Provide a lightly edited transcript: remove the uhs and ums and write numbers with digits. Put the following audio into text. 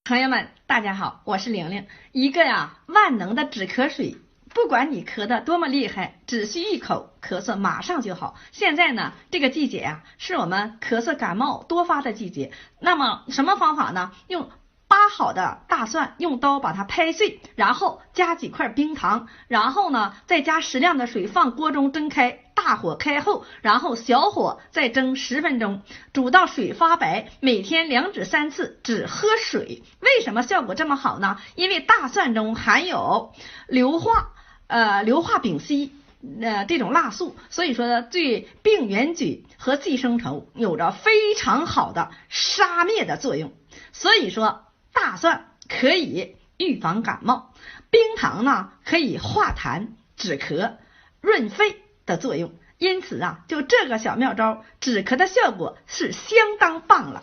朋友们，大家好，我是玲玲。一个万能的止咳水，不管你咳得多么厉害，只需一口，咳嗽马上就好。现在呢，这个季节是我们咳嗽感冒多发的季节。那么什么方法呢？用扒好的大蒜，用刀把它拍碎，然后加几块冰糖，然后呢再加适量的水放锅中蒸开，大火开后，然后小火再蒸10分钟，煮到水发白，每天2至3次，只喝水。为什么效果这么好呢？因为大蒜中含有硫化丙烯这种辣素，所以说对病原菌和寄生虫有着非常好的杀灭的作用。所以说大蒜可以预防感冒，冰糖呢可以化痰止咳润肺的作用。因此就这个小妙招，止咳的效果是相当棒了。